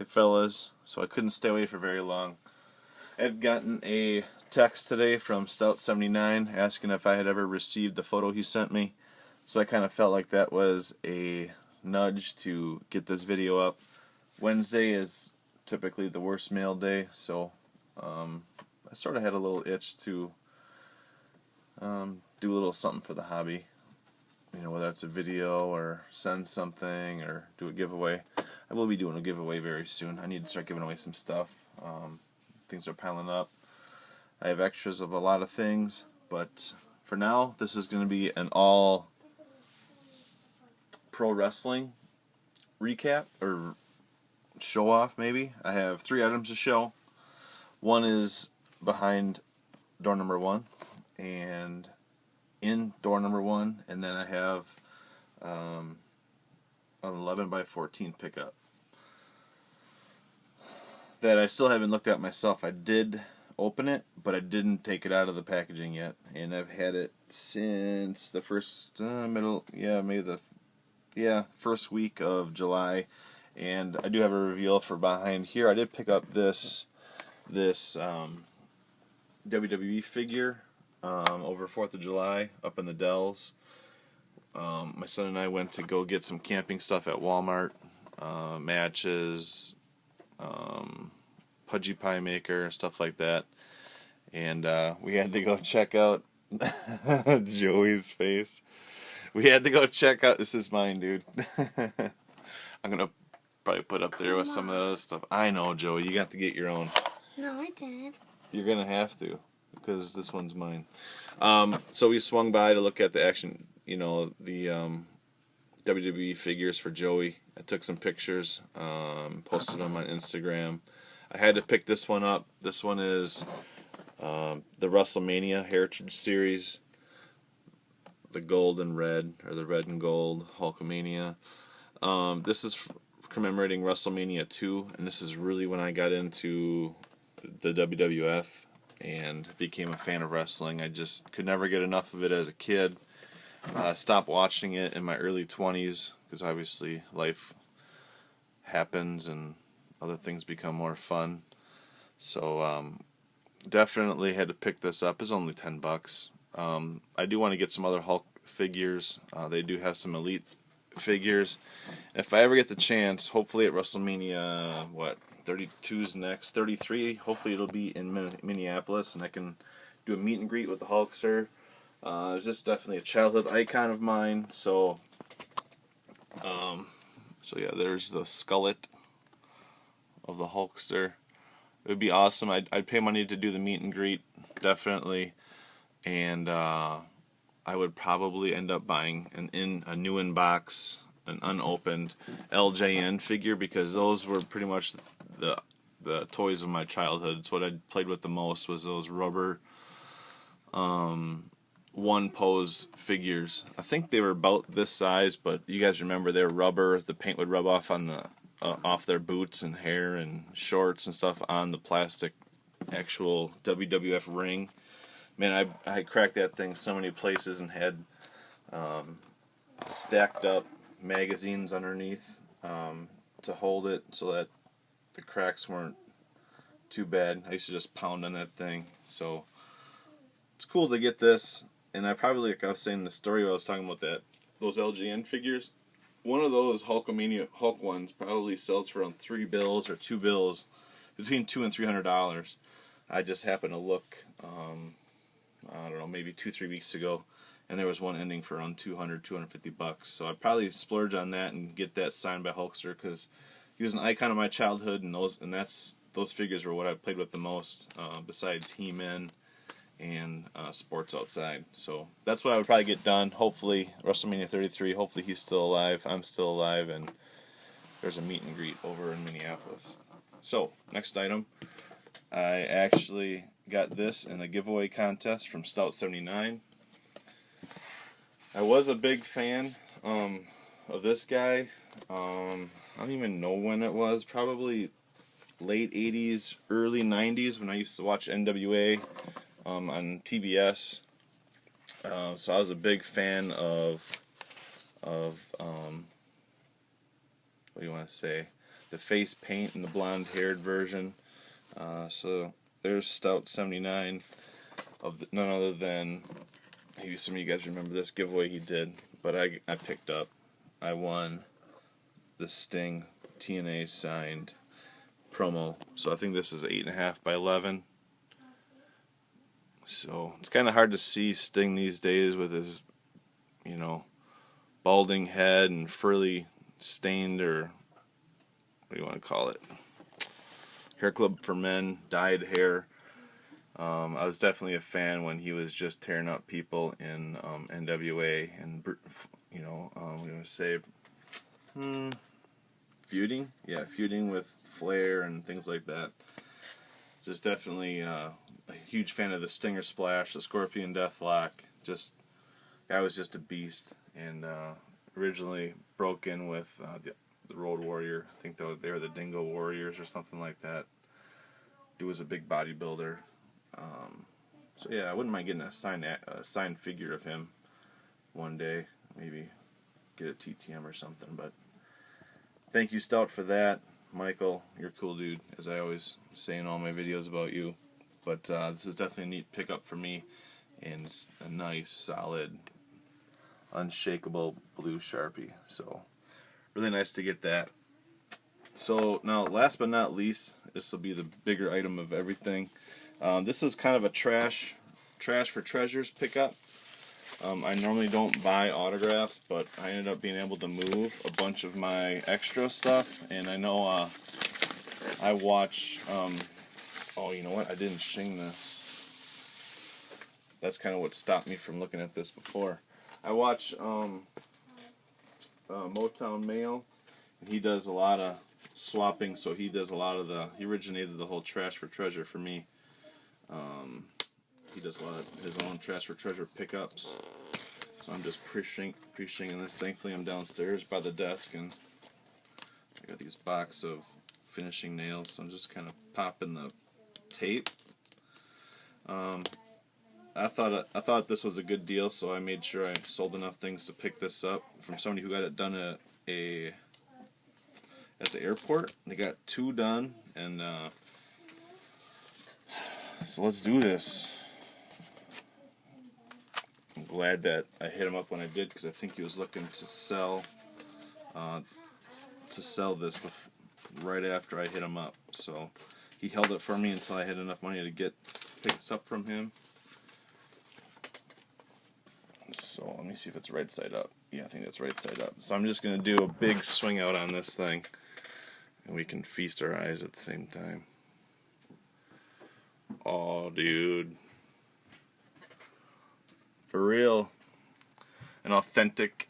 fellas, so I couldn't stay away for very long. I had gotten a text today from Stout79 asking if I had ever received the photo he sent me, so I kind of felt like that was a nudge to get this video up. Wednesday is typically the worst mail day, so I sort of had a little itch to do a little something for the hobby. You know, whether it's a video or send something or do a giveaway. I will be doing a giveaway very soon. I need to start giving away some stuff. Things are piling up. I have extras of a lot of things, but for now, this is going to be an all pro wrestling recap or show off, maybe. I have 3 items to show. One is behind door number 1 and in door number 1, and then I have an 11 by 14 pickup that I still haven't looked at myself. I did open it, but I didn't take it out of the packaging yet, and I've had it since the first first week of July. And I do have a reveal for behind here. I did pick up this WWE figure over 4th of July up in the Dells. My son and I went to go get some camping stuff at Walmart, matches, pudgy pie maker, stuff like that. And we had to go check out Joey's face. We had to go check out, this is mine, dude. I'm going to probably put up there with some of the other stuff. I know, Joey, you got to get your own. No, I didn't. You're going to have to, because this one's mine. So we swung by to look at the action, the WWE figures for Joey. I took some pictures, posted them on Instagram. I had to pick this one up. This one is the WrestleMania Heritage Series, the gold and red, or the red and gold Hulkamania. This is commemorating WrestleMania 2, and this is really when I got into the WWF and became a fan of wrestling. I just could never get enough of it as a kid. Stopped watching it in my early 20s because obviously life happens and other things become more fun. So definitely had to pick this up. It's only $10. I do want to get some other Hulk figures. They do have some Elite figures. If I ever get the chance, hopefully at WrestleMania, 32's next, 33, hopefully it'll be in Minneapolis, and I can do a meet and greet with the Hulkster. It's just definitely a childhood icon of mine. So yeah, there's the skullet of the Hulkster. It would be awesome. I'd pay money to do the meet and greet, definitely, and I would probably end up buying a new in-box, an unopened LJN figure, because those were pretty much the toys of my childhood. It's what I played with the most, was those rubber one pose figures. I think they were about this size, but you guys remember they were rubber. The paint would rub off on off their boots and hair and shorts and stuff on the plastic actual WWF ring. Man, I cracked that thing so many places and had stacked up magazines underneath to hold it so that the cracks weren't too bad. I used to just pound on that thing. So it's cool to get this. And I probably, like I was saying in the story, I was talking about those LJN figures. One of those Hulkamania Hulk ones probably sells for around $3 or $2, between $200 and $300. I just happened to look, I don't know, maybe 2-3 weeks ago, and there was one ending for around $250. So I'd probably splurge on that and get that signed by Hulkster, because he was an icon of my childhood, and those figures were what I played with the most, besides He-Man and Sports Outside. So that's what I would probably get done. Hopefully WrestleMania 33, hopefully he's still alive, I'm still alive, and there's a meet and greet over in Minneapolis. So next item, I actually got this in a giveaway contest from Stout79. I was a big fan of this guy. I don't even know when it was, probably late 80s, early 90s, when I used to watch NWA on TBS. So I was a big fan of what do you want to say? the face paint and the blonde haired version. So there's Stout 79 of none other than, maybe some of you guys remember this giveaway he did, but I picked up. I won the Sting TNA signed promo. So I think this is 8.5 by 11. So it's kind of hard to see Sting these days with his, you know, balding head and furry stained, or what do you want to call it, hair club for men, dyed hair. I was definitely a fan when he was just tearing up people in NWA and, you know, I'm going to say feuding? Yeah, feuding with Flair and things like that. Just definitely a huge fan of the Stinger Splash, the Scorpion Deathlock. Just, guy was just a beast, and originally broke in with the Road Warrior. I think they were the Dingo Warriors or something like that. Dude was a big bodybuilder. So yeah, I wouldn't mind getting a signed figure of him one day. Maybe get a TTM or something. But thank you, Stout, for that. Michael, you're a cool dude, as I always say in all my videos about you. But this is definitely a neat pickup for me, and it's a nice, solid, unshakable blue Sharpie. So really nice to get that. So now, last but not least, this will be the bigger item of everything. This is kind of a trash for treasures pickup. I normally don't buy autographs, but I ended up being able to move a bunch of my extra stuff, and I know I watch, oh, you know what, I didn't shing this. That's kind of what stopped me from looking at this before. I watch Motown Mail, and he does a lot of swapping, so he does a lot of he originated the whole trash for treasure for me. He does a lot of his own trash for treasure pickups. So I'm just pre-shinging this. Thankfully I'm downstairs by the desk, and I got these box of finishing nails, so I'm just kind of popping the tape. I thought this was a good deal, so I made sure I sold enough things to pick this up from somebody who got it done at the airport. They got 2 done, and so let's do this. I'm glad that I hit him up when I did, because I think he was looking to sell this right after I hit him up. So he held it for me until I had enough money to pick this up from him. So let me see if it's right side up. Yeah, I think that's right side up. So I'm just going to do a big swing out on this thing, and we can feast our eyes at the same time. Oh, dude. For real. An authentic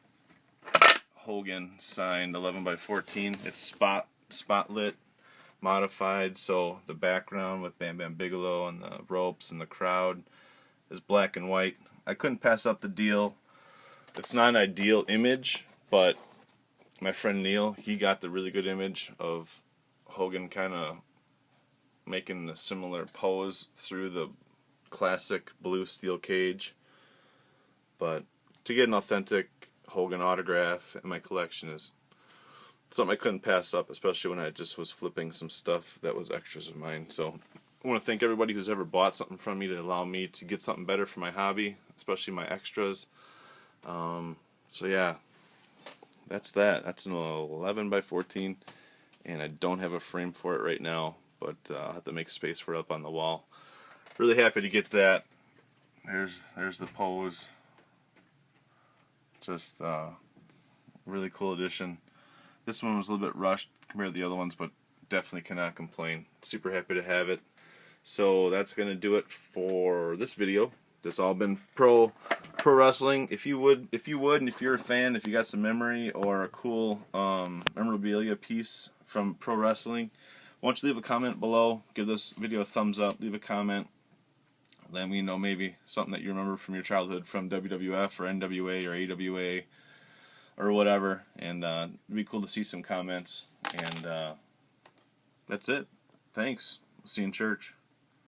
Hogan signed 11 by 14. It's spot lit, modified, so the background with Bam Bam Bigelow and the ropes and the crowd is black and white. I couldn't pass up the deal. It's not an ideal image, but my friend Neil, he got the really good image of Hogan kind of making a similar pose through the classic blue steel cage. But to get an authentic Hogan autograph in my collection is something I couldn't pass up, especially when I just was flipping some stuff that was extras of mine. So I want to thank everybody who's ever bought something from me to allow me to get something better for my hobby, especially my extras. So yeah, that's that. That's an 11 by 14, and I don't have a frame for it right now, but I'll have to make space for it up on the wall. Really happy to get that. There's the pose. Just really cool edition. This one was a little bit rushed compared to the other ones, but definitely cannot complain. Super happy to have it. So that's gonna do it for this video. That's all been pro wrestling. If you would, and if you're a fan, if you got some memory or a cool memorabilia piece from pro wrestling, why don't you leave a comment below? Give this video a thumbs up. Leave a comment. Let me know maybe something that you remember from your childhood from WWF or NWA or AWA or whatever. And it'd be cool to see some comments. And that's it. Thanks. See you in church.